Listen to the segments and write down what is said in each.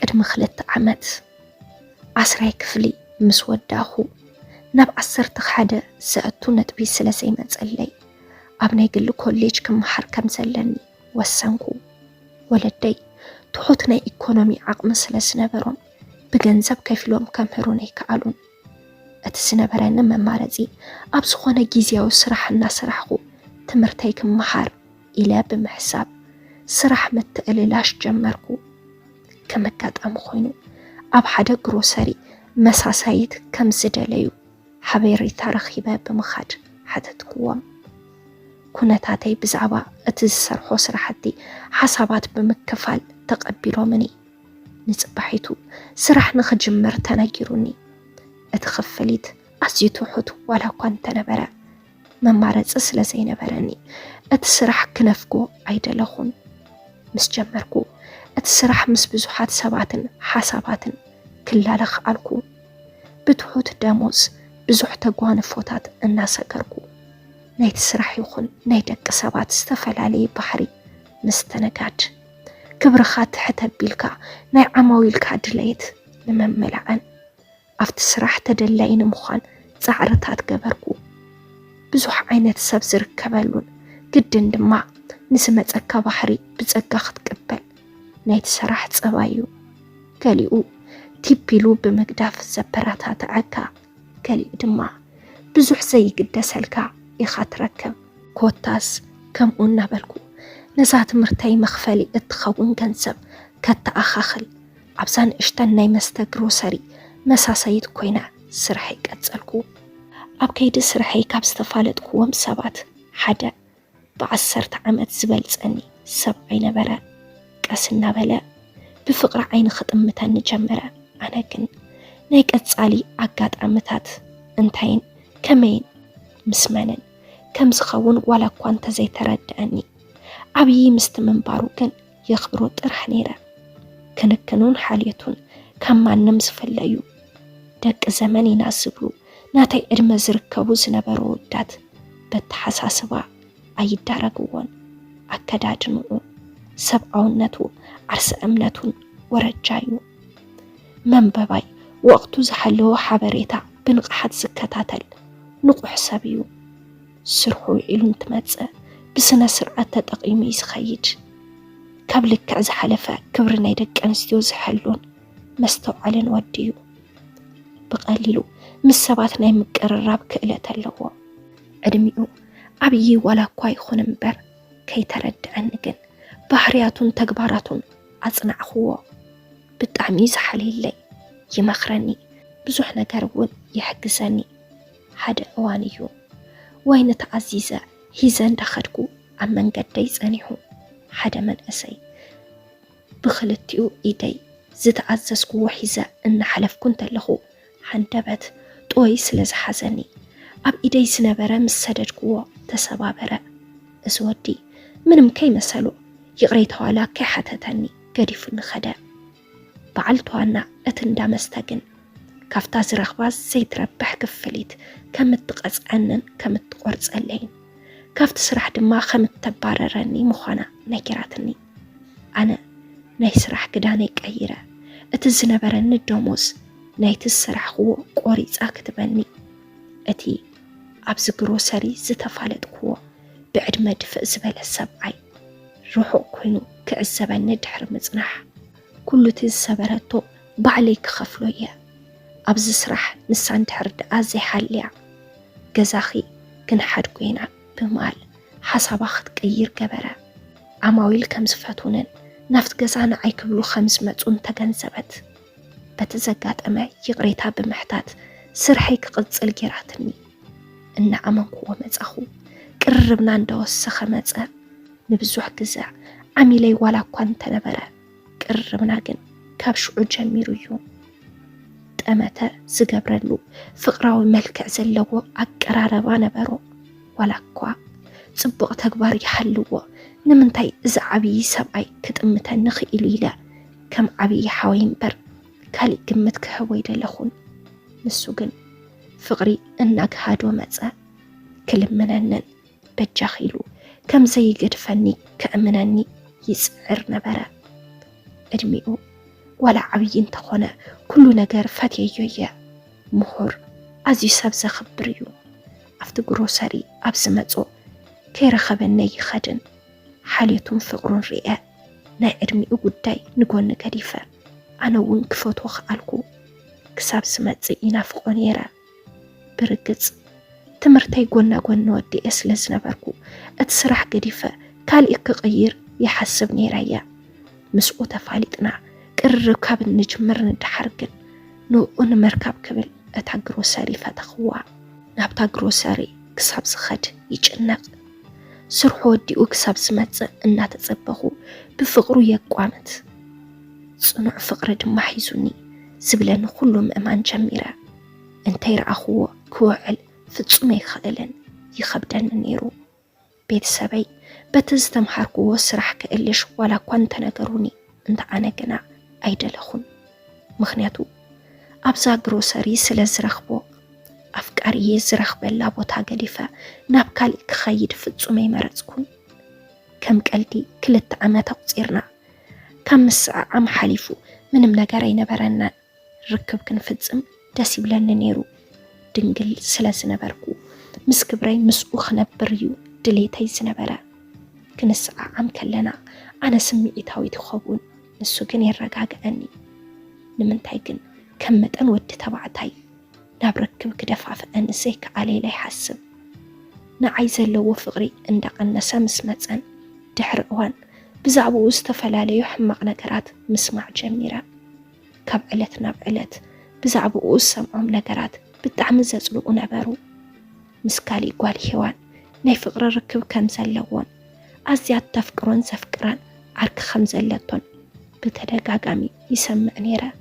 ቅድሚ 2 ዓመት 10 ክፍሊ ምስ ወዳኹ ናብ 11 ዘእቱ ነጥቢ ስለ ዘይመፀለይ ኣብ ናይ ግሊ ኮሌጅ ክመሃር ከም ዘለኒ ወሰንኩ። ወለደይ ትሑት ናይ ኢኮኖሚ ዓቕሚ ስለ ዝነበሮም ብገንዘብ ከፊሎም ከምህሩን ኣይከኣሉን። እቲ ዝነበረኒ መማረፂ ኣብ ዝኾነ ጊዜያዊ ስራሕ እናሰራሕኩ ትምህርተይ ክመሃር ኢለ ብምሕሳብ ስራሕ ምትእልላሽ ጀመርኩ። ከም ኣጋጣሚ ኮይኑ ኣብ ሓደ ግሮሰሪ መሳሳይት ከም ዝደለዩ ሓበሬታ ረኺበ ብምኻድ ሓተትክዎም። ኩነታተይ ብዛዕባ እቲ ዝሰርሖ ስራሕቲ ሓሳባት ብምክፋል ተቐቢሎምኒ። ንፅባሒቱ ስራሕ ንኽጅምር ተነጊሩኒ። እቲ ክፍሊት ኣዝዩ ትሑት ዋላ እኳ እንተነበረ መማረፂ ስለ ዘይነበረኒ እቲ ስራሕ ክነፍጎ ኣይደለኹን። ምስ ጀመርኩ እቲ ስራሕ ምስ ብዙሓት ሰባትን ሓሳባትን ክላለኽ ኣልኩ። ብትሑት ደሞዝ ብዙሕ ተጓንፎታት እናሰገርኩ ናይቲ ስራሕ ይኹን ናይ ደቂ ሰባት ዝተፈላለየ ባህሪ ምስተነጋድ ክብርኻ ትሕት ኣቢልካ ናይ ዓማዊልካ ድሌት ንመመላዕን ኣብቲ ስራሕ ተደላይ ንምዃን ፃዕርታት ገበርኩ። ብዙሕ ዓይነት ሰብ ዝርከበሉን ግድን ድማ ንዝመፀካ ባህሪ ብፀጋ ክትቅበል ናይቲ ስራሕ ፀባይ እዩ። ገሊኡ ቲፒሉ ብምግዳፍ ዘበራታትዐካ፣ ገሊኡ ድማ ብዙሕ ዘይግደሰልካ ኢኻ ትረክብ። ኮታስ ከምኡ እናበልኩ ነዛ ትምህርተይ መኽፈሊ እትኸውን ገንዘብ ከተኣኻኽል ኣብዛ ንእሽተን ናይ መስተ ግሮሰሪ መሳሰይት ኮይና ስራሐይ ቀፀልኩ። ኣብ ከይዲ ስራሐይ ካብ ዝተፋለጥክዎም ሰባት ሓደ ብ10 ዓመት ዝበልፀኒ ሰብኣይ ነበረ። ቀስ እናበለ ብፍቕሪ ዓይኒ ክጥምተኒ ጀመረ። ኣነ ግን ናይ ቀፃሊ ኣጋጣሚታት እንታይን ከመይን ምስመንን ከም ዝኸውን ዋላ እኳ እንተዘይተረድአኒ ዓብዪ ምስቲ ምንባሩ ግን የኽብሮ ጥራሕ ነይረ። ክንክኑን ሓልየቱን ካብ ማንም ዝፈለዩ ደቂ ዘመን ኢና ዝብሉ ናተይ ዕድመ ዝርከቡ ዝነበሩ ወዳት በተሓሳስባ ኣይዳረግዎን። ኣከዳድንኡ፣ ሰብኣውነቱ፣ ዓርሰ እምነቱን ወረጃ እዩ። መንበባይ ወቕቱ ዝሓለወ ሓበሬታ ብንቕሓት ዝከታተል ንቑሕ ሰብ እዩ። ስርሑ ኢሉ እንትመፅእ ብስነ ስርዓት ተጠቒሙ ዝኸይድ፣ ካብ ልክዕ ዝሓለፈ ክብሪ ናይ ደቂ ኣንስትዮ ዝሐሉን መስተውዓልን ወዲ እዩ። ብቐሊሉ ምስ ሰባት ናይ ምቅርራብ ክእለት ኣለዎ። ዕድሚኡ ዓብዪ ዋላ እኳ ይኹን እምበር ከይተረድአኒ ግን ባህርያቱን ተግባራቱን ኣጽናዕኽዎ። ብጣዕሚ ዝሓልየለይ ይመኽረኒ፣ ብዙሕ ነገር እውን ይሕግዘኒ። ሓደ እዋን እዩ ወይኒ ተዓዚዘ ሂዘ እንዳኸድኩ ኣብ መንገደይ ጸኒሑ ሓደ መንእሰይ ብኽልቲኡ ኢደይ ዝተዓዘዝክዎ ሒዘ እናሓለፍኩ እንተለኹ ሓንደበት ጦይ ስለ ዝሓዘኒ ኣብ ኢደይ ዝነበረ ምስ ሰደድክዎ ተሰባበረ። እዚ ወዲ ምንም ከይመሰሎ ይቕረይተዋላ ከይሓተተኒ ገዲፉ ንኸደ። በዓልትዋና እቲ እንዳመስተግን ካፍታ ዝረኽባ ዘይትረብሕ ክፍሊት ከም እትቐፅዐንን ከም እትቆርፀለይን ካፍቲ ስራሕ ድማ ከም እተባረረኒ ምዃና ነጊራትኒ። ኣነ ናይ ስራሕ ክዳነይ ቀይረ እቲ ዝነበረኒ ደሞዝ ናይቲ ዝሰራሕክዎ ቆሪፃ ክትበኒ። እቲ ኣብዚ ግሮሰሪ ዝተፋለጥክዎ ብዕድመ ድፍእ ዝበለ ሰብኣይ ርሑቕ ኮይኑ ክዕዘበኒ ድሕሪ ምጽናሕ ኩሉ እቲ ዝሰበረቶ ባዕለይ ክኸፍሎ እየ። ኣብዚ ስራሕ ንሳ እንድሕር ደኣ ዘይሓልያ ገዛኺ ክንሓድጎ ኢና ብማል ሓሳባ ክትቀይር ገበረ። ዓማዊል ከም ዝፈትውንን ናፍቲ ገዛ ንዓይ ክብሉ ከም ዝመፁን ተገንዘበት። በቲ ዘጋጠመ ይቕሬታ ብምሕታት ስርሐይ ክቕፅል ጌራትኒ። እናኣመንክዎ መጻኹ ቅርርብና እንደወሰኸ መጸ። ንብዙሕ ግዜ ዓሚለይ ዋላ እኳ እንተነበረ ቅርርብና ግን ካብ ሽዑ ጀሚሩ እዩ። ጠመተ ዝገብረሉ ፍቕራዊ መልክዕ ዘለዎ ኣቀራረባ ነበሮ። ዋላ እኳ ጽቡቕ ተግባር ይሓልዎ ንምንታይ እዚ ዓብዪ ሰብኣይ ክጥምተኒ ክኢሉ ኢለ ከም ዓብዪ ሓወይ እምበር ካልእ ግምት ክህቦ ኣይደለኹን። ንሱ ግን ፍቕሪ እናግሃዶ መጸ። ክልምነንን በጃኽ ኢሉ ከም ዘይገድፈኒ ክእምነኒ ይጽዕር ነበረ። ዕድሚኡ ولا عبي انتخونا كل نجار فاتيجوية مهور أزي سبز خبريو أفتو جروساري أبسمتو كي رخبني خدن حاليتون فقرون رئة ناي أدمي أقوداي نقول نكريفة أنا ونكفوت وخالكو كساب سمت ينافقون يرا برقص تمرتي قلنا ودي أسلز نبركو أتسرح قريفة كال إقغير يحسبني رايا مسؤوطة فاليتنا كالركاب النجمر ندحرقن نو أن مركب كبل أتاقرو ساري فتخوا نابتاقرو ساري كساب سخد يجنق سرحو وديو كساب سمت إنا تتصبخو بفقرو يقوامت صنع فقر دم حيزوني زبلن كلهم أمان جميرة انتي رأخو كوعل فتصمي خللن يخبدن نيرو بيت سبي بتزتم حركو وسرح كإلش ولا كنت نقروني انت أنا جنا أيدلخون مخنياتو أبزا جروساري سلزرخبو أفكاري يزرخ بلا بوتا قليفة نابكالي كخيد فتصمي مرزكون كم قلدي كلت عمتا قصيرنا كم الساعة عم حليفو منم نقاري نبرنا ركب كنفتصم داسي بلن نيرو دنقل سلاس نبركو مسكبري مسؤوخ نبريو دليتي سنبرا كن الساعة عم كلنا أنا سمي إتاوي تخوون نسو كن يرقاق أني نمنتايقن كمت أنود تبعتاي نابركب كدفع أنسيك علي لي حسب نعايزة لو فغري اندق النسا مسمتن دحر أوان بزعبو استفلالي يحمق نقرات مسمع جميرة كاب علت بعلت بزعبو سمعهم نقرات بالدعم زلو نبرو مسكالي قوال هوان ناي فقر ركب كم زلوان أزياد تفكرون زفكران عرك خمزلتون بتدقاقامي يسمع نيرا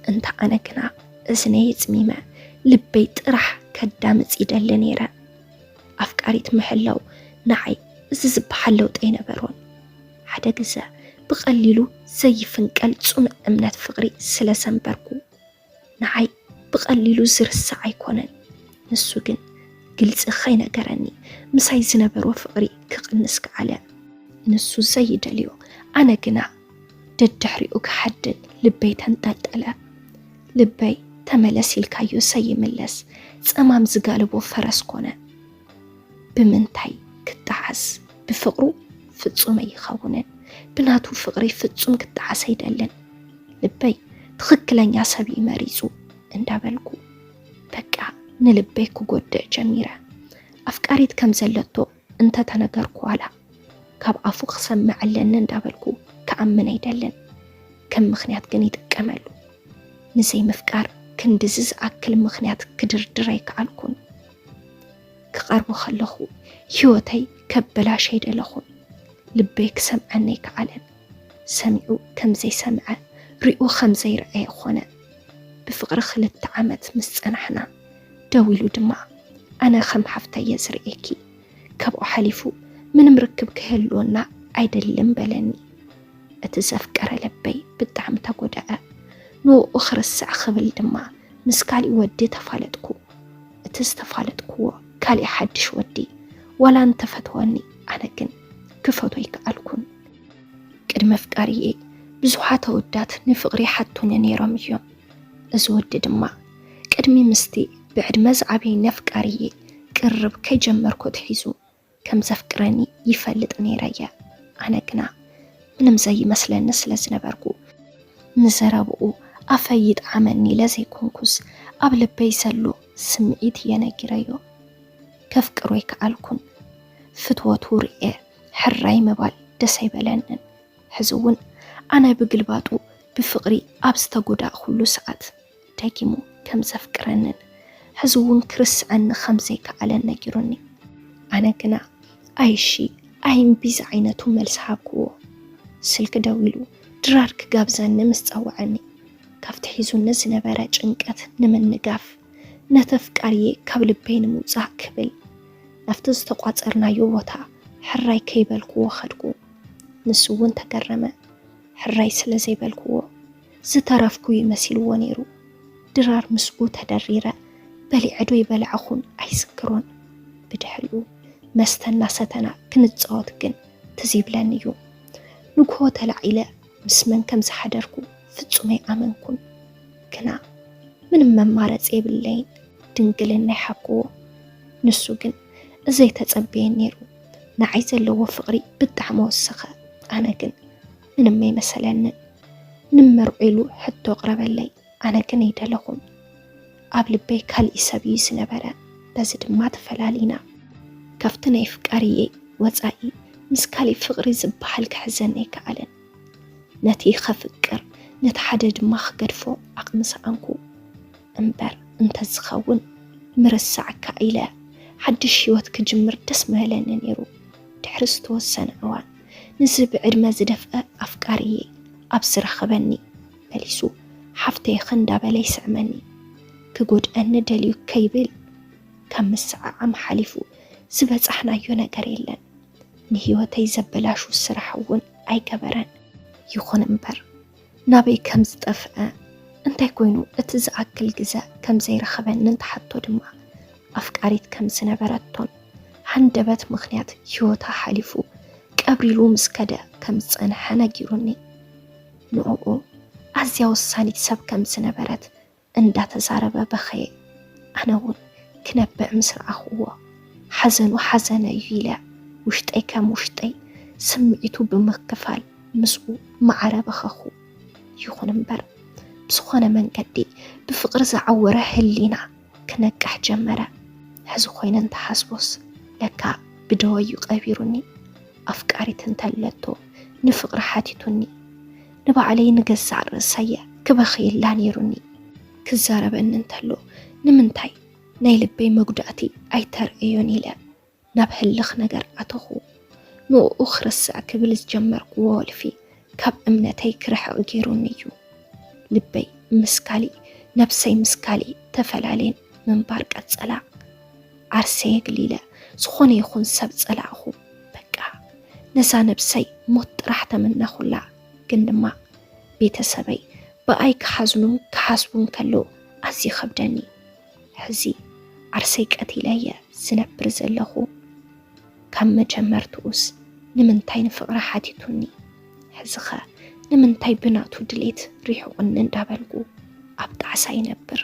انت أنا كنا ازني يتميمة لبي طرح كدامت يدل نيرا أفكاريت محلو نعي ززب حلو تأين برون حدا جزا بقليلو زي فنقل صنع أمنات فقري سلسن بركو نعي بقليلو زر الساعة يكونن نسوقن قلت خينا قراني مساي زنبر وفقري كقنسك على نسو زي دليو أنا قنا ددحري حدد لبي تنتدلا لبي تملسي الكايو سي ملس تمام زقالبو فرس كونه بمنتاي كتحس بفقرو فتصومي يخونن بناتو فقري فتصوم كتحس يدلن لبي تخكلن يا سبي مريزو اندابلكو بقى نلبيكو قد جميرة أفكاريت كم زلتو انت تنقركو على كاب أفوق سمع لن اندابلكو كأمن يدلن كم مخنيات قنيت كملو نزي مفكار كندزز أكل مخنيات كدردريك عالكون كقربو خلخو هيوتي كبلا شيد لخون لبيك سمعني كعلن سمعو كم زي سمعه رئو خمزي رأي خونا بفقر خلت عمت مسأنحنا داويلو دمع أنا خم حفتا يزرئيكي كابو حليفو من مركب كهلونا عيدلن بلني أتزفكر لبي بالدعم تقوداء نو أخر الساعة خبل دمع مسكالي ودي تفالتكو أتستفالتكو كالي حدش ودي ولا انت فتواني أنا كن كفتويك ألكن كدم فكاري بزوحات ودات نفقري حتو نيرم يوم أزود دمع كدمي مستي بعد مزعبي نفكاري قرب كي جمركو تحيزو كم زفكراني يفلت نيريا أنا كنا منم زي مثلا نسلز نبركو نزرابو أفايد عملني لزي كونكوز قبل بيسلو سمعيت يناقريو كفكرو يكالكن فتوى تورئي حراي مبال دسي بلنن حزون أنا بقلباتو بفقري أبستقودا خلو ساعات تاكيمو كم زفكرنن حزون كرس عن خمسي كعلن نجرني أنا كنا أي شي أي بيز عينتو ملسحابكو سلك داويلو درارك قابزان نمستعوعني كافتحيزو نزنا باراج انكات نمن نقاف نتفكاري كابل بين موزاق كبل نفتز تقوات ارنايو وطا حراي كيبالكو وخدكو نسوون تقرمه حراي سلزي بالكو زترافكو يمسيلو ونيرو درار مسؤول تدريرة بلي عدو يبلعخون أيسكرون بدحلو مستنا ستنا كنت صوتكن تزيب لانيو نكو تلعيلة مسمن كم زحدركو ፍጹመይ ኣመንኩን ግና ምንም መማረፂ የብለይን ድንግልና ይሓክዎ ንሱ ግን እዘይ ተጸበየ ነይሩ ንዓይ ዘለዎ ፍቕሪ ብጣዕሚ ወሰኸ ኣነ ግን ምንም ኣይመሰለንን ንመርዒሉ ሕቶ ቅረበለይ ኣነ ግን ይደለኹም ኣብ ልበይ ካልእ ሰብ እዩ ዝነበረ በዚ ድማ ተፈላሊና ካብቲ ናይ ፍቃርየ ወፃኢ ምስ ካልእ ፍቕሪ ዝበሃል ክሕዘኒ ኣይከኣለን ነቲ ኸፍቅር ነቲ ሓደ ድማ ክገድፎ ዓቕሚ ሰኣንኩ እምበር እንተዝኸውን ምርሳዕካ ኢለ ሓድሽ ህይወት ክጅምር ደስ መበለኒ ነይሩ ድሕሪ ዝተወሰነ እዋን ንዚ ብዕድመ ዝደፍአ ኣፍቃርየ ኣብ ዝረኸበኒ መሊሱ ሓፍተይ እንዳበለ ይስዕመኒ ክጎድአኒ ደልዩ ከይብል ካብ ምስዓዓም ሓሊፉ ዝበፃሕናዮ ነገር የለን ንህይወተይ ዘበላሹ ስራሕ እውን ኣይገበረን ይኹን እምበር ናበይ ከም ዝጠፍአ እንታይ ኮይኑ እቲ ዝኣክል ግዜ ከም ዘይረኸበኒ እንተሓቶ ድማ ኣፍቃሪት ከም ዝነበረቶን ሃንደበት ምኽንያት ህይወታ ሓሊፉ ቀብሪሉ ምስ ከደ ከም ዝፀንሐ ነጊሩኒ ንዕኡ ኣዝያ ወሳኒት ሰብ ከም ዝነበረት እንዳተዛረበ በኸየ ኣነ እውን ክነብዕ ምስ ረኣኽዎ ሓዘኑ ሓዘነ እዩ ኢለ ውሽጠይ ከም ውሽጠይ ስምዒቱ ብምክፋል ምስኡ ማዕረ በኸኹ ይኹን እምበር ብዝኾነ መንገዲ ብፍቕሪ ዝዓወረ ህሊና ክነቃሕ ጀመረ ሕዚ ኮይነ እንተሓስቦስ ለካ ብደወዩ ቀቢሩኒ ኣፍቃሪት እንተለቶ ንፍቕሪ ሓቲቱኒ ንባዕለይ ንገዛዕ ርእሰየ ክበኽየላ ነይሩኒ ክዛረበኒ እንተሎ ንምንታይ ናይ ልበይ መጉዳእቲ ኣይተርእዮን ኢለ ናብ ህልኽ ነገር ኣተኹ ንኡ ክርስዕ ክብል ዝጀመርክዎ ወልፊ ካብ እምነተይ ክርሕቕ ገይሩኒ እዩ ልበይ ምስካሊ ነብሰይ ምስካሊ ተፈላለየን ምንባር ቀጸላ ዓርሰየ ግሊለ ዝኾነ ይኹን ሰብ ጸላእኹ በቃ ነዛ ነብሰይ ሞት ጥራሕ ተመናኹላ ግን ድማ ቤተሰበይ ብኣይ ክሓዝኑን ክሓስቡን ከሎ ኣዝዩ ከብደኒ ሕዚ ዓርሰይ ቀቲለየ ዝነብር ዘለኹ ካብ መጀመርትኡስ ንምንታይ ንፍቕሪ ሓቲቱኒ ሕዚ ኸ ንምንታይ ብናቱ ድሌት ሪሕቑኒ እንዳበልኩ ኣብ ጣዕሳ ይነብር